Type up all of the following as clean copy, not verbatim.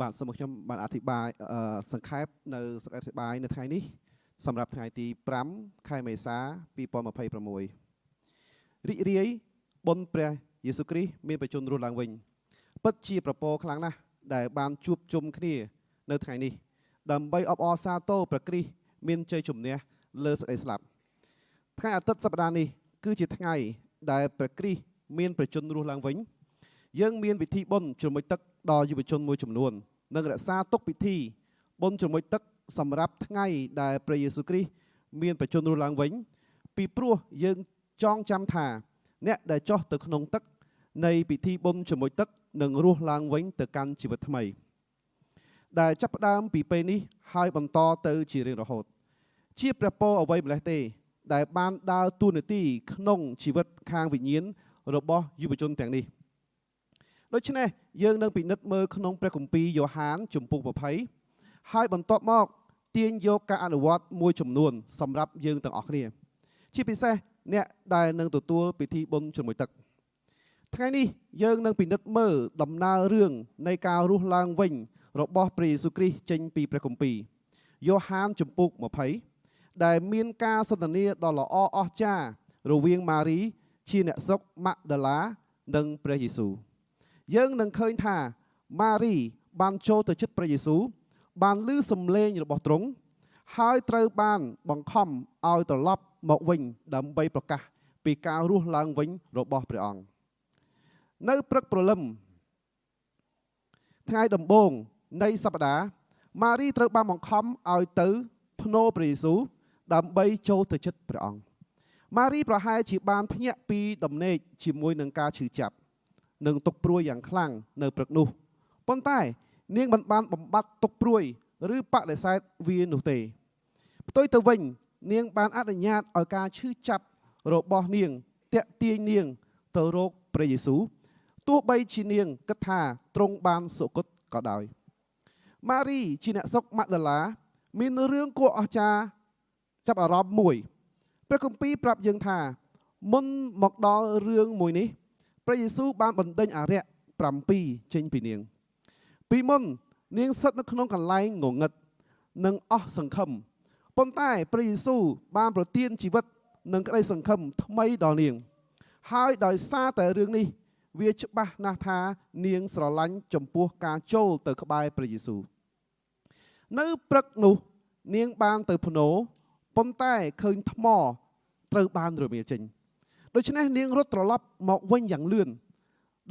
បាទសូមខ្ញុំបានអធិប្បាយសង្ខេបនៅសកម្មភាពនៅថ្ងៃនេះសម្រាប់ថ្ងៃទី5ខែមេសា2026រីករាយបុណ្យព្រះយេស៊ូវគ្រីស្ទមានបច្ចុប្បន្នរស់ឡើងវិញពិតជាប្រពោខ្លាំងណាស់ដែលបានជួបជុំគ្នានៅថ្ងៃនេះដើម្បីអបអរសាទរព្រះគ្រីស្ទមានជ័យជំនះលើសេចក្តីស្លាប់ថ្ងៃអាទិត្យសប្តាហ៍នេះគឺជាថ្ងៃដែលព្រះគ្រីស្ទមានបច្ចុប្បន្នរស់ឡើងវិញយើងមានពិធីបុណ្យជ្រមុជទឹកដល់យុវជនមួយចំនួននិងរក្សាទុកពិធីបុណ្យជ្រមុជទឹកសម្រាប់ថ្ងៃដែលព្រះយេស៊ូវគ្រីស្ទមានបច្ចុប្បន្នរស់ឡើងវិញពីព្រោះយើងចងចាំថាអ្នកដែលចុះទៅក្នុងទឹកនៃពិធីបុណ្យជ្រមុជទឹកនឹងរស់ឡើងវិញទៅកាន់ជីវិតថ្មីដែលចាប់ផ្ដើមពីពេលនេះហើយបន្តទៅជារៀងរហូតជាព្រះពរអ្វីម្លេះទេដែលបានដើរតួនាទីក្នុងជីវិតខាងវិញ្ញាណរបស់យុវជនទាំងនេះដូច្នេះយើងនឹងពិនិត្យមើលក្នុងព្រះគម្ពីរយ៉ូហានជំពូក20ហើយបន្ទាប់មកទាញយកការអនុវត្តមួយចំនួនសម្រាប់យើងទាំងអស់គ្នាជាពិសេសអ្នកដែលនឹងទទួលពិធីបុណ្យជ្រមុជទឹកថ្ងៃនេះយើងនឹងពិនិត្យមើលដំណើររឿងនៃការរស់ឡើងវិញរបស់ព្រះយេស៊ូវគ្រីស្ទចេញពីព្រះគម្ពីរយ៉ូហានជំពូក20ដែលមានការសន្ទនាដ៏ល្អអស្ចារ្យរវាងម៉ារីជាអ្នកស្រុកម៉ាក់ដាឡានិងព្រះយេស៊ូវយើងនឹងឃើញថាម៉ារីបានចូលទៅជិតព្រះយេស៊ូវបានឮសំឡេងរបស់ទ្រង់ហើយត្រូវបានបង្ខំឲ្យត្រឡប់មកវិញដើម្បីប្រកាសពីការរស់ឡើងវិញរបស់ព្រះអង្គនៅព្រឹកព្រលឹមថ្ងៃដំបូងនៃសប្តាហ៍ម៉ារីត្រូវបានបង្ខំឲ្យទៅភ្នូរព្រះយេស៊ូវដើម្បីចូលទៅជិតព្រះអង្គម៉ារីប្រហែលជាបានភ្ញាក់ពីដំណេកជាមួយនឹងការឈឺចាប់និងទុក្ខព្រួយយ៉ាងខ្លាំងនៅព្រឹកនោះប៉ុន្តែនាងមិនបានបំបត្តិទុក្ខព្រួយឬបដិសេធវានោះទេផ្ទុយទៅវិញនាងបានអនុញ្ញាតឲ្យការឈឺចាប់របស់នាងតាក់ទាញនាងទៅរកព្រះយេស៊ូវទោះបីជានាងគិតថាទ្រង់បានសុគតក៏ដោយម៉ារីជាអ្នកស្រុកម៉ាក់ដាឡាមានរឿងគួរអស្ចារ្យចាប់អារម្មណ៍មួយព្រះគម្ពីរប្រាប់យើងថាមុនមកដល់រឿងមួយនេះព្រះយេស៊ូវបានបណ្ដេញអារក្ស7ចេញពីនាងពីមុននាងស្ថិតនៅក្នុងកន្លែងងងឹតនិងអស់សង្ឃឹមប៉ុន្តែព្រះយេស៊ូវបានប្រទានជីវិតនិងក្តីសង្ឃឹមថ្មីដល់នាងហើយដោយសារតែរឿងនេះវាច្បាស់ណាស់ថានាងស្រឡាញ់ចំពោះការចូលទៅក្បែរព្រះយេស៊ូវនៅព្រឹកនោះនាងបានទៅភ្នូរប៉ុន្តែឃើញថ្មត្រូវបានរមៀលចេញដូច្នេះនាងរត់ត្រឡប់មកវិញយ៉ាងលឿន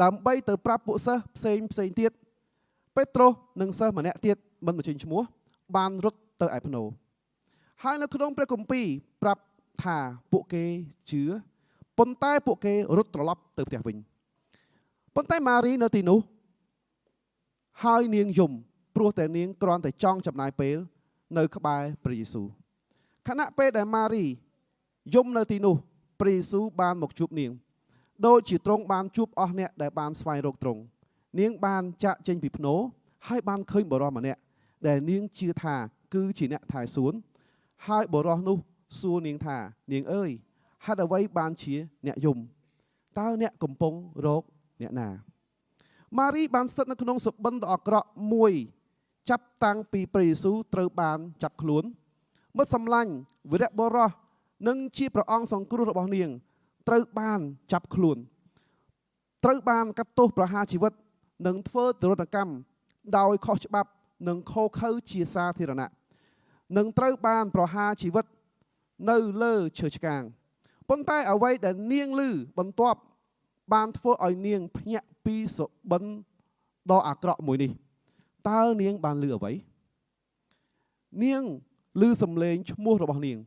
ដើម្បីទៅប្រាប់ពួកសិស្សផ្សេងទៀតពេត្រុសនិងសិស្សម្នាក់ទៀតមិនបញ្ចេញឈ្មោះបានរត់ទៅឯភ្នូរហើយនៅក្នុងព្រះគម្ពីរប្រាប់ថាពួកគេជឿប៉ុន្តែពួកគេរត់ត្រឡប់ទៅផ្ទះវិញប៉ុន្តែម៉ារីនៅទីនោះហើយនាងយំព្រោះតែនាងគ្រាន់តែចង់ចំណាយពេលនៅក្បែរព្រះយេស៊ូវខណៈពេលដែលម៉ារីយំនៅទីនោះព្រះយេស៊ូវបានមកជួបនាងដូចជាទ្រង់បានជួបអស់អ្នកដែលបានស្វែងរកទ្រង់នាងបានចាក់ចេញពីភ្នូរហើយបានឃើញបុរសម្នាក់ដែលនាងជឿថាគឺជាអ្នកថែសួនហើយបុរសនោះសួរនាងថានាងអើយហេតុអ្វីបានជាអ្នកយំតើអ្នកកំពុងរកអ្នកណាម៉ារីបានស្ថិតនៅក្នុងសុបិនដ៏អាក្រក់មួយចាប់តាំងពីព្រះយេស៊ូវត្រូវបានចាប់ខ្លួនមិត្តសម្លាញ់វីរបុរសនិងជាព្រះអង្គសង្គ្រោះរបស់នាងត្រូវបានចាប់ខ្លួនត្រូវបានកាត់ទោសប្រហារជីវិតនិងធ្វើទរណកម្មដោយខុសច្បាប់និងឃោរឃៅជាសាធារណៈនិងត្រូវបានប្រហារជីវិតនៅលើឈើឆ្កាងប៉ុន្តែអ្វីដែលនាងឮបន្ទាប់បានធ្វើឲ្យនាងភ្ញាក់ពីសុបិនដ៏អាក្រក់មួយនេះតើនាងបានឮអ្វីនាងឮសំឡេងឈ្មោះរបស់នាង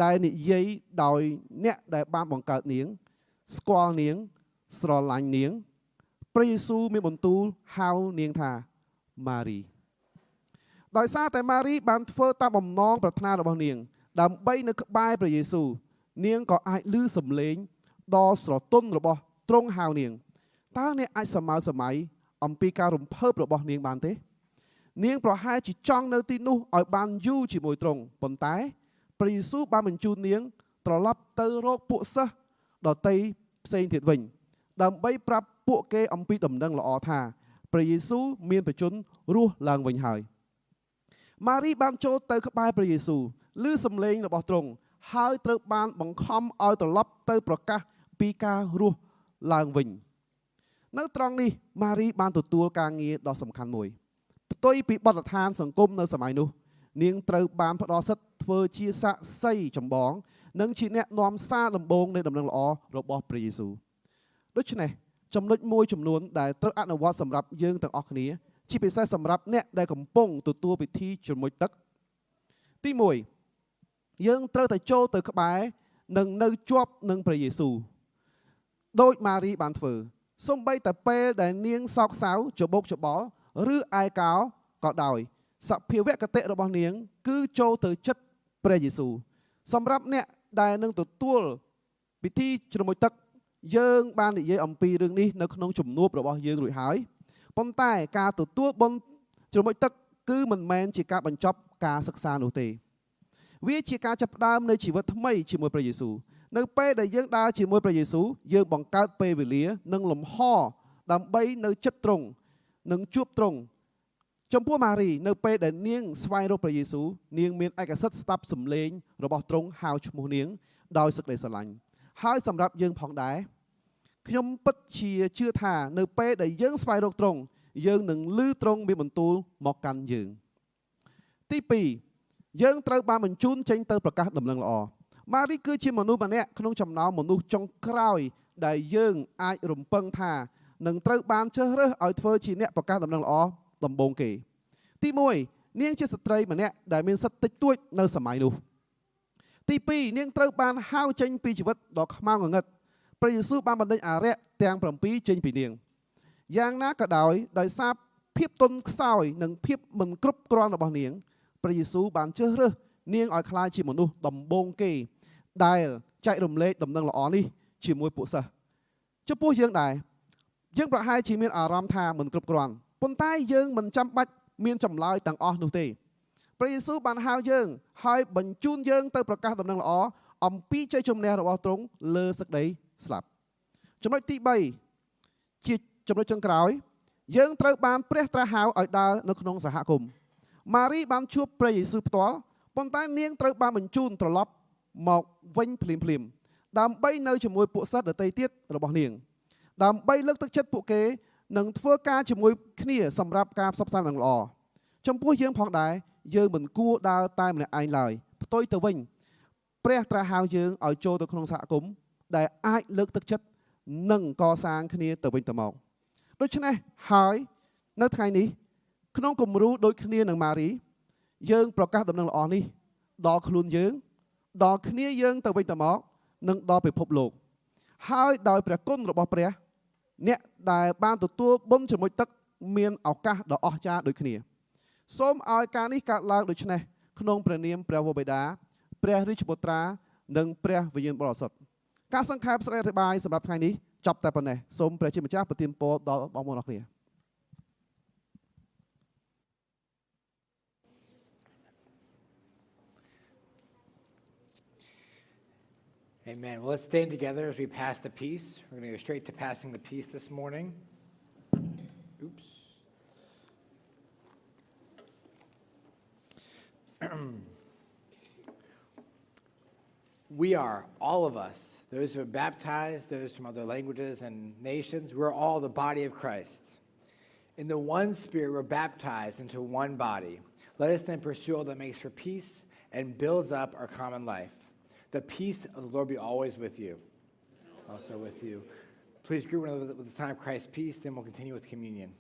ដែលនិយាយដោយអ្នកដែលបានបង្កើតនាងស្គាល់នាងស្រឡាញ់នាងព្រះយេស៊ូវមានបន្ទូលហៅនាងថាម៉ារីដោយសារតែម៉ារីបានធ្វើតាមបំណងប្រាថ្នារបស់នាងដើម្បីនៅក្បែរព្រះយេស៊ូវនាងក៏អាចឮសំឡេងដ៏ស្រទន់របស់ទ្រង់ហៅនាងតើអ្នកអាចសម័យអំពីការរំភើបរបស់នាងបានទេនាងប្រហែលជាចង់នៅទីនោះឲ្យបានយូរជាមួយទ្រង់ប៉ុន្តែព្រះយេស៊ូវបានបញ្ជូននាងត្រឡប់ទៅរកពួកសិស្សដទៃផ្សេងទៀតវិញដើម្បីប្រាប់ពួកគេអំពីដំណឹងល្អថា ព្រះយេស៊ូវមានបជនរស់ឡើងវិញហើយម៉ារីបានចូលទៅក្បែរព្រះយេស៊ូវឮសំឡេងរបស់ទ្រង់ហើយត្រូវបានបង្ខំឲ្យត្រឡប់ទៅប្រកាសពីការរស់ឡើងវិញនៅត្រង់នេះម៉ារីបានទទួលការងារដ៏សំខាន់មួយផ្ទុយពីបទដ្ឋានសង្គមនៅសម័យនោះនាងត្រូវបានផ្ដល់សិទ្ធិធ្វើជាសាក្សីចម្បងនិងជាអ្នកនាំសារដំបូងនៃដំណឹងល្អរបស់ព្រះយេស៊ូវដូច្នេះចំណុចមួយចំនួនដែលត្រូវអនុវត្តសម្រាប់យើងទាំងអស់គ្នាជាពិសេសសម្រាប់អ្នកដែលកំពុងទទួលពិធីជ្រមុជទឹកទី1យើងត្រូវតែចូលទៅក្បែរនិងនៅជាប់នឹងព្រះយេស៊ូវដោយម៉ារីបានធ្វើសូម្បីតែពេលដែលនាងសោកសៅច្បោកច្បល់ឬឯកោក៏ដោយសភាវគតិរបស់នាងគឺចូលទៅជិតព្រះយេស៊ូវសម្រាប់អ្នកដែលនឹងទទួលពិធីជ្រមុជទឹកយើងបាននិយាយអំពីរឿងនេះនៅក្នុងជំនួបរបស់យើងរួចហើយប៉ុន្តែការទទួលបុណ្យជ្រមុជទឹកគឺមិនមែនជាការបញ្ចប់ការសិក្សានោះទេវាជាការចាប់ផ្ដើមនៃជីវិតថ្មីជាមួយព្រះយេស៊ូវនៅពេលដែលយើងដើរជាមួយព្រះយេស៊ូវយើងបង្កើតពេលវេលានិងលំហដើម្បីនៅចិត្តទ្រង់និងជួបទ្រង់ចំពោះម៉ារីនៅពេលដែលនាងស្វែងរកព្រះយេស៊ូវនាងមានឯកសិទ្ធិស្ដាប់សំឡេងរបស់ទ្រង់ហៅឈ្មោះនាងដោយសេចក្តីស្រឡាញ់ហើយសម្រាប់យើងផងដែរខ្ញុំពិតជាជឿថានៅពេលដែលយើងស្វែងរកទ្រង់យើងនឹងឮទ្រង់មានបន្ទូលមកកាន់យើងទី2យើងត្រូវបានបញ្ជូនចេញទៅប្រកាសដំណឹងល្អម៉ារីគឺជាមនុស្សម្នាក់ក្នុងចំណោមមនុស្សចុងក្រោយដែលយើងអាចរំពឹងថានឹងត្រូវបានជ្រើសរើសឲ្យធ្វើជាអ្នកប្រកាសដំណឹងល្អដំបូងគេទី1នាងជាស្ត្រីម្នាក់ដែលមានសិទ្ធិតិចតួចនៅសម័យនោះទី2នាងត្រូវបានហៅចេញពីជីវិតដ៏ខ្មៅងងឹតព្រះយេស៊ូវបានបណ្ដេញអារក្សទាំង7ចេញពីនាងយ៉ាងណាក៏ដោយសារភាពទន់ខ្សោយនិងភាពមិនគ្រប់គ្រាន់របស់នាងព្រះយេស៊ូវបានជ្រើសរើសនាងឲ្យក្លាយជាមនុស្សដំបូងគេដែលចែករំលែកដំណឹងល្អនេះជាមួយពួកសិស្សចំពោះយើងដែរយើងប្រហែលជាមានអារម្មណ៍ថាមិនគ្រប់គ្រាន់ប៉ុន្តែយើងមិនចាំបាច់មានចម្លើយទាំងអស់នោះទេព្រះយេស៊ូវបានហៅយើងហើយបញ្ជូនយើងទៅប្រកាសដំណឹងល្អអំពីជ័យជំនះរបស់ទ្រង់លើសេចក្តីស្លាប់ចំណុចទី3ជាចំណុចចុងក្រោយយើងត្រូវបានព្រះត្រាស់ហៅឲ្យដើរនៅក្នុងសហគមន៍ម៉ារីបានជួបព្រះយេស៊ូវផ្ទាល់ប៉ុន្តែនាងត្រូវបានបញ្ជូនត្រឡប់មកវិញភ្លាមដើម្បីនៅជាមួយពួកសិស្សដទៃទៀតរបស់នាងដើម្បីលើកទឹកចិត្តពួកគេនិងធ្វើការជាមួយគ្នាសម្រាប់ការផ្សព្វផ្សាយដំណឹងល្អចំពោះយើងផងដែរយើងមិនគួរដើរតែម្នាក់ឯងឡើយផ្ទុយទៅវិញព្រះត្រាស់ហៅយើងឲ្យចូលទៅក្នុងសហគមន៍ដែលអាចលើកទឹកចិត្តនិងកសាងគ្នាទៅវិញទៅមកដូច្នេះហើយនៅថ្ងៃនេះក្នុងគំរូដូចគ្នានឹងម៉ារីយើងប្រកាសដំណឹងល្អនេះដល់ខ្លួនយើងដល់គ្នាយើងទៅវិញទៅមកនិងដល់ពិភពលោកហើយដោយព្រះគុណរបស់ព្រះអ្នកដែលបានទទួលបុណ្យជ្រមុជទឹកមានឱកាសដ៏អស្ចារ្យដូចគ្នាសូមឲ្យការនេះកើតឡើងដូចនេះក្នុងព្រះនាមព្រះវរបិតាព្រះរាជបុត្រានិងព្រះវិញ្ញាណបរិសុទ្ធការសង្ខេបស្ដីអធិប្បាយសម្រាប់ថ្ងៃនេះចប់តែប៉ុណ្ណេះសូមព្រះជាម្ចាស់ប្រទានពរដល់បងប្អូនអរគ្នា Amen. Well, let's stand together as we pass the peace. We're going to go straight to passing the peace this morning. Oops. We are, all of us, those who are baptized, those from other languages and nations, we're all the body of Christ. In the one Spirit, we're baptized into one body. Let us then pursue all that makes for peace and builds up our common life. The peace of the Lord be always with you. Also with you. Please greet one another with the sign of Christ's peace, then we'll continue with communion.